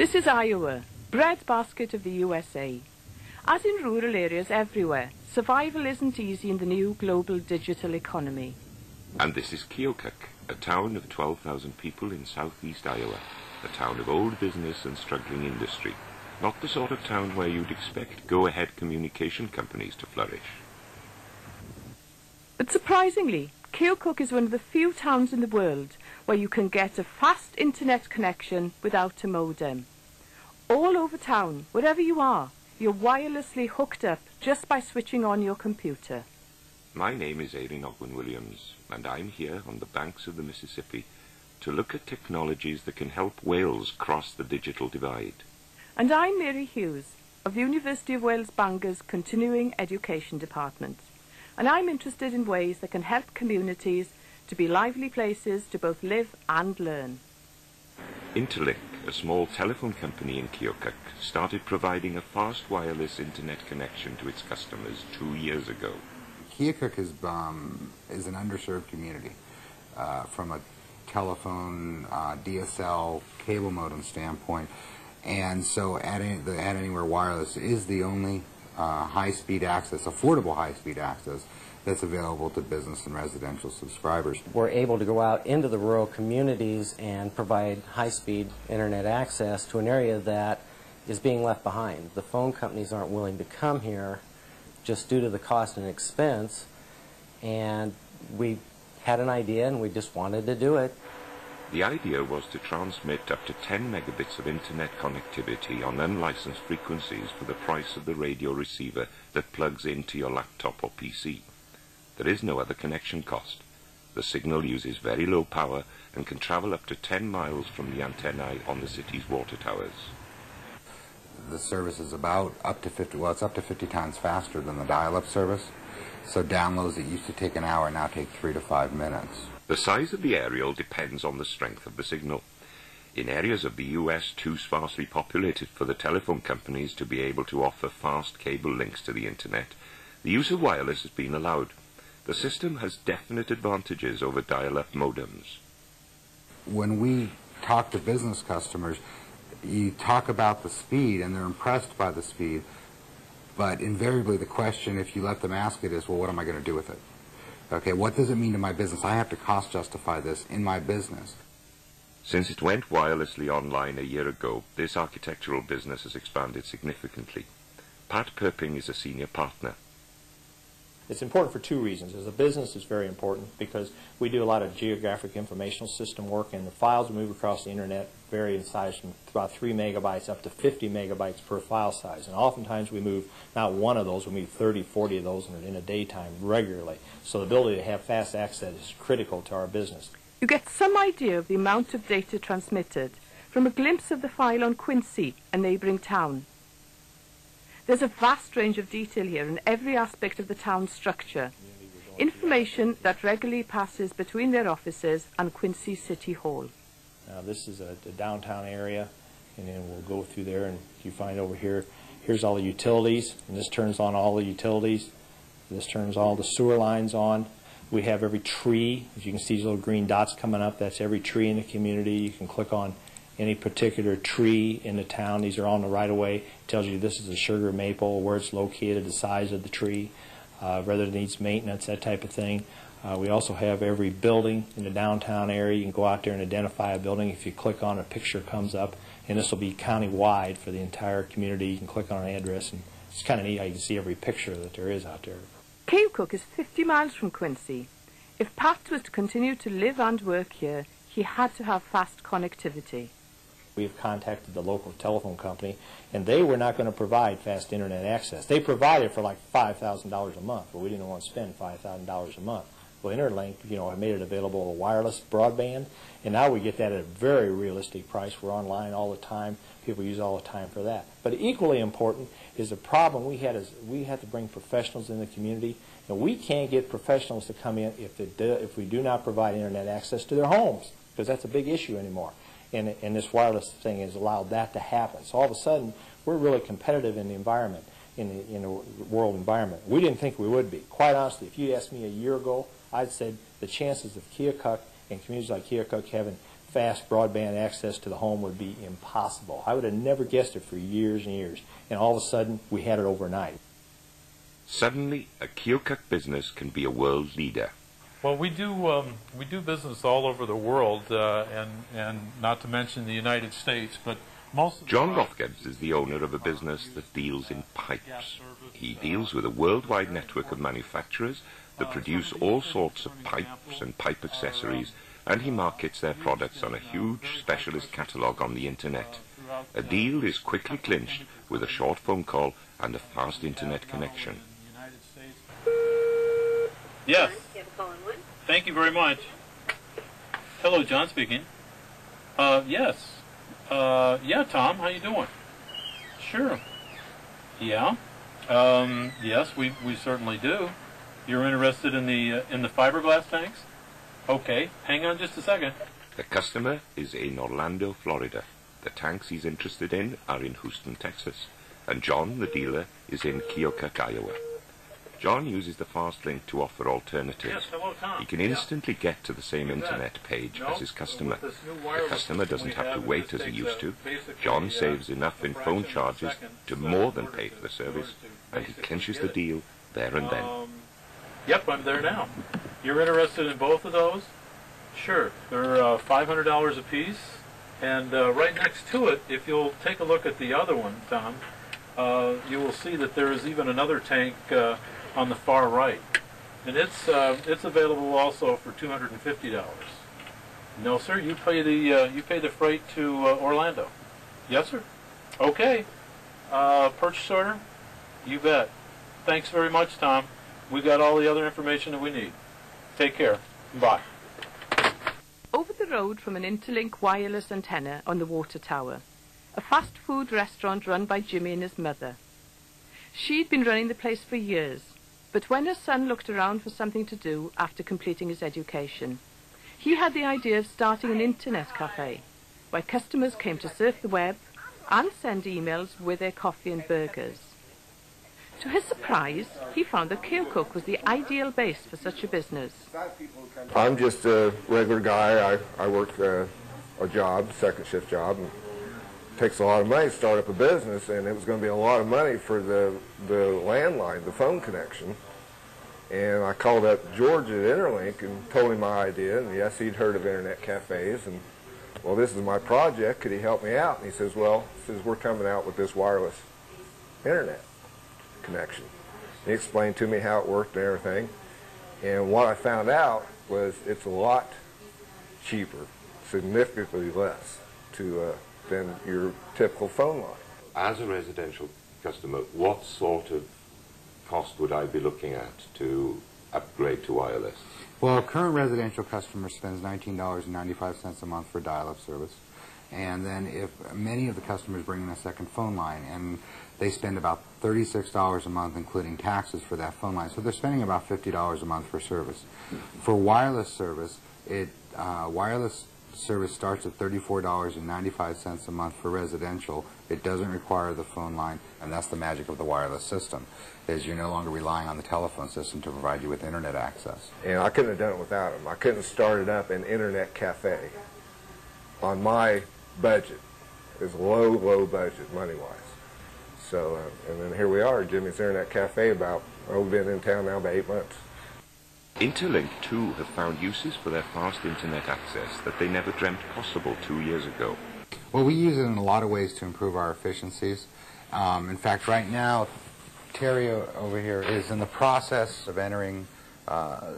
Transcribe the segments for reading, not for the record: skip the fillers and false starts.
This is Iowa, breadbasket of the USA. As in rural areas everywhere, survival isn't easy in the new global digital economy. And this is Keokuk, a town of 12,000 people in southeast Iowa, a town of old business and struggling industry, not the sort of town where you'd expect go-ahead communication companies to flourish. But surprisingly, Keokuk is one of the few towns in the world where you can get a fast internet connection without a modem. All over town, wherever you are, you're wirelessly hooked up just by switching on your computer. My name is Aileen Ogwyn-Williams, and I'm here on the banks of the Mississippi to look at technologies that can help Wales cross the digital divide. And I'm Mary Hughes, of the University of Wales Bangor's Continuing Education Department. And I'm interested in ways that can help communities to be lively places to both live and learn. Interlink, a small telephone company in Keokuk, started providing a fast wireless internet connection to its customers 2 years ago. Keokuk is an underserved community from a telephone, DSL, cable modem standpoint, and so Add Anywhere Wireless is the only high-speed access, affordable high-speed access that's available to business and residential subscribers. We're able to go out into the rural communities and provide high-speed internet access to an area that is being left behind. The phone companies aren't willing to come here just due to the cost and expense, and we had an idea and we just wanted to do it. The idea was to transmit up to 10 megabits of internet connectivity on unlicensed frequencies for the price of the radio receiver that plugs into your laptop or PC. There is no other connection cost. The signal uses very low power and can travel up to 10 miles from the antennae on the city's water towers. The service is about up to 50 times faster than the dial-up service. So downloads that used to take an hour now take 3 to 5 minutes. The size of the aerial depends on the strength of the signal. In areas of the US too sparsely populated for the telephone companies to be able to offer fast cable links to the internet, the use of wireless has been allowed. The system has definite advantages over dial-up modems. When we talk to business customers, you talk about the speed and they're impressed by the speed, but invariably the question, if you let them ask it, is, well, what am I going to do with it? Okay, what does it mean to my business? I have to cost justify this in my business. Since it went wirelessly online a year ago, this architectural business has expanded significantly. Pat Perping is a senior partner. It's important for two reasons. As a business, it's very important because we do a lot of geographic informational system work, and the files we move across the internet vary in size from about 3 megabytes up to 50 megabytes per file size. And oftentimes we move not one of those, we move 30, 40 of those in a daytime regularly. So the ability to have fast access is critical to our business. You get some idea of the amount of data transmitted from a glimpse of the file on Quincy, a neighbouring town. There's a vast range of detail here in every aspect of the town's structure. Information that regularly passes between their offices and Quincy City Hall. Now this is a downtown area, and then we'll go through there, and you find over here, here's all the utilities, and this turns on all the utilities. This turns all the sewer lines on. We have every tree. As you can see, these little green dots coming up, that's every tree in the community. You can click on any particular tree in the town. These are on the right-of-way. It tells you this is a sugar maple, where it's located, the size of the tree, whether it needs maintenance, that type of thing. We also have every building in the downtown area. You can go out there and identify a building. If you click on it, a picture comes up, and this will be county-wide for the entire community. You can click on an address, and it's kind of neat how you can see every picture that there is out there. Keokuk is 50 miles from Quincy. If Pat was to continue to live and work here, he had to have fast connectivity. We've contacted the local telephone company, and they were not going to provide fast internet access. They provided for like $5,000 a month, but we didn't want to spend $5,000 a month. Well, Interlink, had made it available, a wireless broadband, and now we get that at a very realistic price. We're online all the time. People use all the time for that. But equally important is the problem we had is we had to bring professionals in the community, and we can't get professionals to come in if we do not provide internet access to their homes, because that's a big issue anymore. And this wireless thing has allowed that to happen. So all of a sudden, we're really competitive in the environment, in the world environment. We didn't think we would be. Quite honestly, if you asked me a year ago, I'd said the chances of Keokuk and communities like Keokuk having fast broadband access to the home would be impossible. I would have never guessed it for years and years, and all of a sudden we had it overnight. Suddenly, a Keokuk business can be a world leader. Well, we do business all over the world, and not to mention the United States, but most of the John Rothgebs is the owner of a business that deals in pipes. He deals with a worldwide network of manufacturers that produce all sorts of pipes and pipe accessories, and he markets their products on a huge specialist catalogue on the internet. A deal is quickly clinched with a short phone call and a fast internet connection. Yes. Thank you very much. Hello, John speaking. Yes. Yeah, Tom, how you doing? Sure. Yeah. Yes, we certainly do. You're interested in the fiberglass tanks? Okay, hang on just a second. The customer is in Orlando, Florida. The tanks he's interested in are in Houston, Texas. And John, the dealer, is in Keokuk, Iowa. John uses the fast link to offer alternatives. Yes, hello, Tom. He can instantly get to the same internet page as his customer. The customer doesn't have to wait as he used to. John saves enough in phone charges to more than pay for the service, and he clinches the deal there and then. Yep, I'm there now. You're interested in both of those? Sure. They're $500 a piece. And right next to it, if you'll take a look at the other one, Tom, you will see that there is even another tank on the far right. And it's available also for $250. No, sir, you pay the freight to Orlando. Yes, sir. Okay. Purchase order? You bet. Thanks very much, Tom. We got all the other information that we need. Take care. Bye. Over the road from an Interlink wireless antenna on the water tower, a fast food restaurant run by Jimmy and his mother. She'd been running the place for years, but when her son looked around for something to do after completing his education, he had the idea of starting an internet cafe where customers came to surf the web and send emails with their coffee and burgers. To his surprise, he found that Keokuk was the ideal base for such a business. I'm just a regular guy. I work a job, second shift job. And it takes a lot of money to start up a business, and it was going to be a lot of money for the landline, the phone connection. And I called up George at Interlink and told him my idea, and yes, he'd heard of internet cafes. And, well, this is my project. Could he help me out? And he says, well, we're coming out with this wireless internet connection. He explained to me how it worked and everything, and what I found out was it's a lot cheaper, significantly less than your typical phone line. As a residential customer, what sort of cost would I be looking at to upgrade to wireless? Well, a current residential customer spends $19.95 a month for dial-up service. And then if many of the customers bring in a second phone line, and they spend about $36 a month, including taxes, for that phone line. So they're spending about $50 a month for service. For wireless service, wireless service starts at $34.95 a month for residential. It doesn't require the phone line, and that's the magic of the wireless system, is you're no longer relying on the telephone system to provide you with internet access. And I couldn't have done it without him. I couldn't have started up an internet cafe on my budget. It's low budget money-wise. So, and then here we are, Jimmy's Internet Cafe, we've been in town now about 8 months. Interlink, too, have found uses for their fast internet access that they never dreamt possible 2 years ago. Well, we use it in a lot of ways to improve our efficiencies. In fact, right now, Terry over here is in the process of entering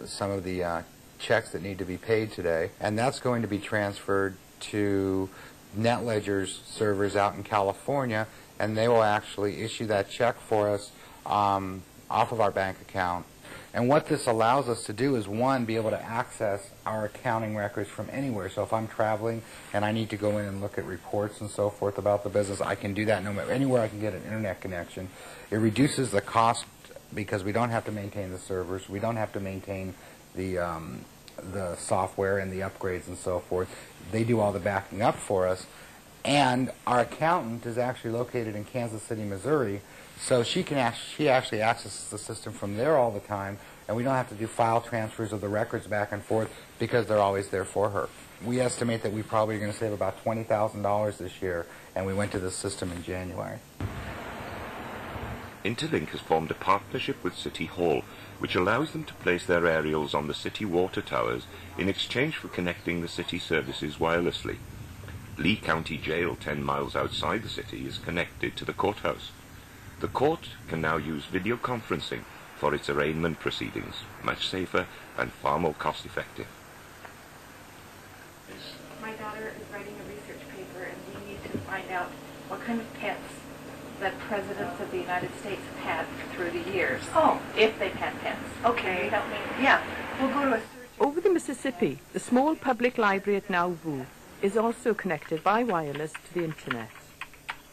some of the checks that need to be paid today, and that's going to be transferred to NetLedger's servers out in California, and they will actually issue that check for us off of our bank account. And what this allows us to do is, one, be able to access our accounting records from anywhere. So if I'm traveling and I need to go in and look at reports and so forth about the business, I can do that no matter anywhere I can get an internet connection. It reduces the cost because we don't have to maintain the servers. We don't have to maintain the software and the upgrades and so forth. They do all the backing up for us. And our accountant is actually located in Kansas City, Missouri, so she actually accesses the system from there all the time, and we don't have to do file transfers of the records back and forth because they're always there for her. We estimate that we probably are going to save about $20,000 this year, and we went to this system in January. Interlink has formed a partnership with City Hall, which allows them to place their aerials on the city water towers in exchange for connecting the city services wirelessly. Lee County Jail, 10 miles outside the city, is connected to the courthouse. The court can now use video conferencing for its arraignment proceedings, much safer and far more cost-effective. My daughter is writing a research paper, and we need to find out what kind of pets that presidents of the United States have had through the years. Oh. If they've had pets. Okay. Can you help me? Yeah. We'll go to a search. Over the Mississippi, the small public library at Nauvoo is also connected by wireless to the internet.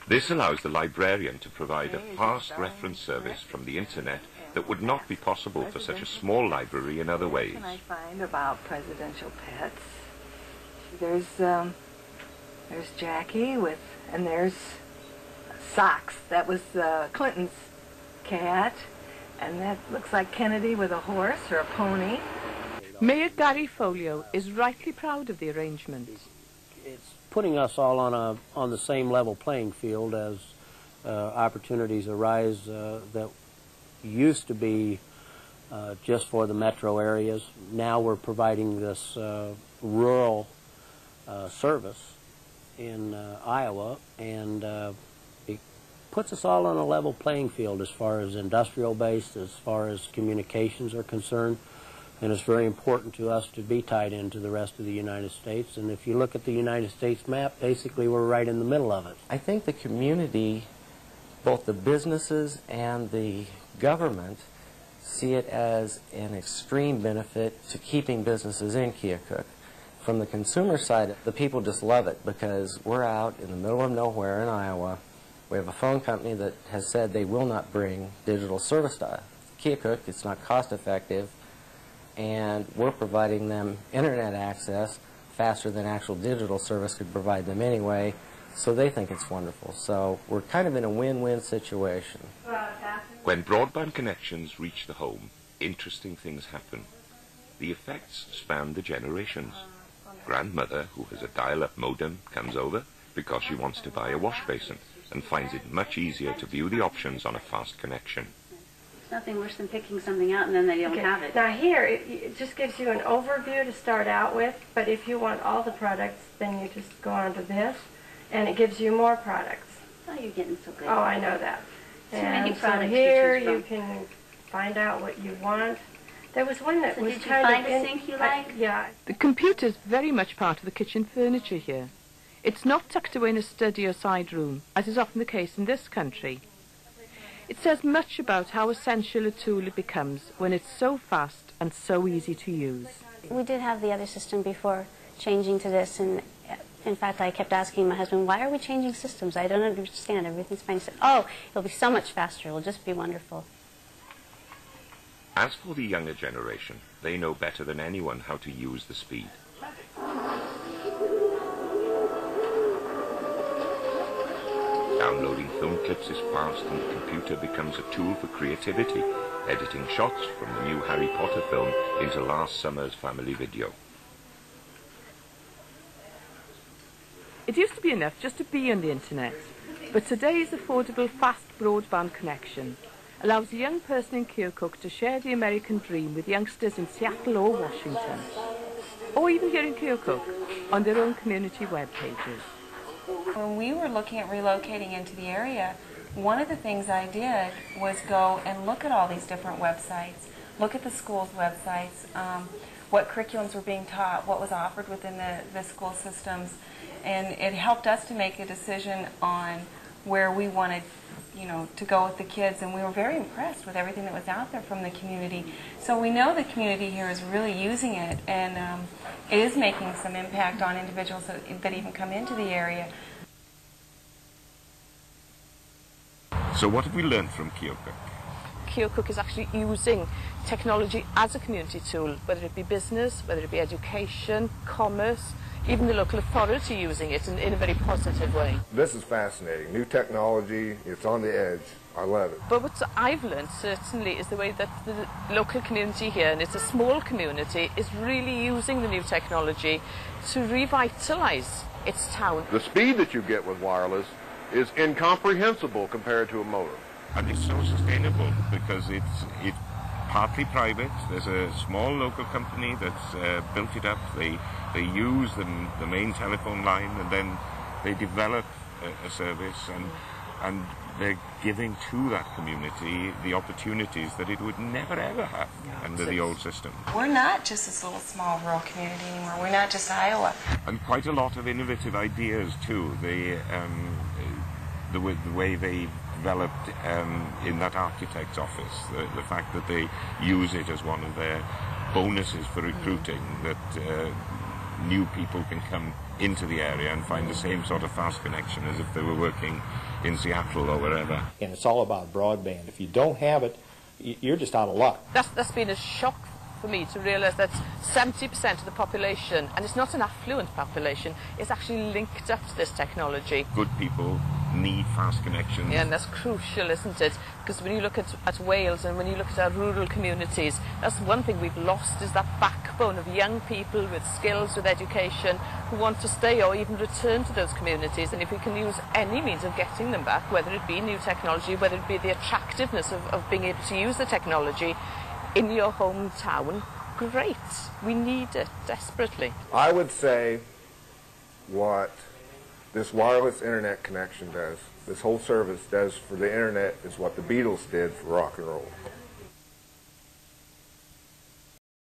This allows the librarian to provide a fast reference service from the internet that would not be possible for such a small library in other ways. What can I find about presidential pets? There's Jackie and there's Socks. That was Clinton's cat, and that looks like Kennedy with a horse or a pony. Mayor Gary Folio is rightly proud of the arrangement. It's putting us all on the same level playing field as opportunities arise that used to be just for the metro areas. Now we're providing this rural service in Iowa, and it puts us all on a level playing field as far as industrial based, as far as communications are concerned. And it's very important to us to be tied into the rest of the United States. And if you look at the United States map, basically we're right in the middle of it. I think the community, both the businesses and the government, see it as an extreme benefit to keeping businesses in Keokuk. From the consumer side, the people just love it because we're out in the middle of nowhere in Iowa. We have a phone company that has said they will not bring digital service to Keokuk. It's not cost effective. And we're providing them internet access faster than actual digital service could provide them anyway, so they think it's wonderful. So we're kind of in a win-win situation. When broadband connections reach the home, interesting things happen. The effects span the generations. Grandmother, who has a dial-up modem, comes over because she wants to buy a wash basin and finds it much easier to view the options on a fast connection. Nothing worse than picking something out and then they don't have it. Now here, it just gives you an overview to start out with, but if you want all the products, then you just go on to this, and it gives you more products. Oh, you're getting so good. Oh, I know that. Too many And products so to here choose from. you can find out what you want. There was one that So was did you kind find of a sink you like? Yeah. The computer's very much part of the kitchen furniture here. It's not tucked away in a study or side room, as is often the case in this country. It says much about how essential a tool it becomes when it's so fast and so easy to use. We did have the other system before changing to this, and in fact I kept asking my husband, why are we changing systems? I don't understand. Everything's fine. He said, oh, it'll be so much faster. It'll just be wonderful. As for the younger generation, they know better than anyone how to use the speed. Downloading film clips is fast and the computer becomes a tool for creativity, editing shots from the new Harry Potter film into last summer's family video. It used to be enough just to be on the internet, but today's affordable fast broadband connection allows a young person in Keokuk to share the American dream with youngsters in Seattle or Washington, or even here in Keokuk on their own community web pages. When we were looking at relocating into the area, one of the things I did was go and look at all these different websites, look at the school's websites, what curriculums were being taught, what was offered within the school systems, and it helped us to make a decision on where we wanted, to go with the kids, and we were very impressed with everything that was out there from the community. So we know the community here is really using it, and it is making some impact on individuals that even come into the area. So what have we learned from Keokuk? Keokuk is actually using technology as a community tool, whether it be business, whether it be education, commerce, even the local authority using it in a very positive way. This is fascinating. New technology, it's on the edge. I love it. But what I've learned, certainly, is the way that the local community here, and it's a small community, is really using the new technology to revitalise its town. The speed that you get with wireless is incomprehensible compared to a modem. And it's so sustainable because it's partly private. There's a small local company that's built it up. They use the main telephone line, and then they develop a service, and they're giving to that community the opportunities that it would never ever have under the old system. We're not just this little small rural community anymore. We're not just Iowa. And quite a lot of innovative ideas too. The way they developed in that architect's office, the fact that they use it as one of their bonuses for recruiting, that new people can come into the area and find the same sort of fast connection as if they were working in Seattle or wherever. And it's all about broadband. If you don't have it, you're just out of luck. That's been a shock for me to realise that 70% of the population, and it's not an affluent population, is actually linked up to this technology. Good people need fast connections. Yeah, and that's crucial, isn't it? Because when you look at Wales and when you look at our rural communities, that's one thing we've lost, is that backbone of young people with skills, with education, who want to stay or even return to those communities. And if we can use any means of getting them back, whether it be new technology, whether it be the attractiveness of being able to use the technology in your hometown, great. We need it desperately. I would say what this wireless internet connection does, this whole service does for the internet, is what the Beatles did for rock and roll.